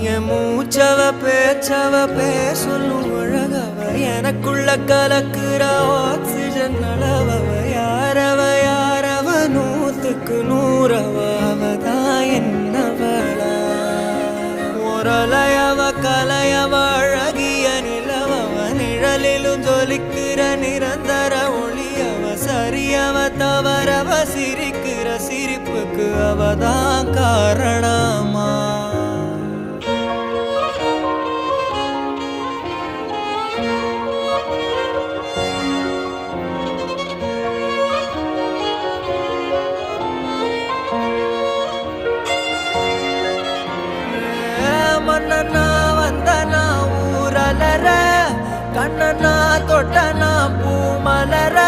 என் மூச்சவ பேச்சவ பேசலும் அழகவ எனக்குள்ள கலக்குற ஆக்சிஜன் அளவவ யாரவ நூத்துக்கு நூறவ அவதான் என்னவளா ஒரலையவ கலையவ அழகிய நிலவவ நிழலிலும் ஜொலிக்கிற நிரந்தர ஒளியவ சரியவ தவறவ சிரிக்கிற சிரிப்புக்கு அவதான் காரணமா மன்னனா வந்தனா ஊரலர கண்ணனா தொட்டனா பூ மலர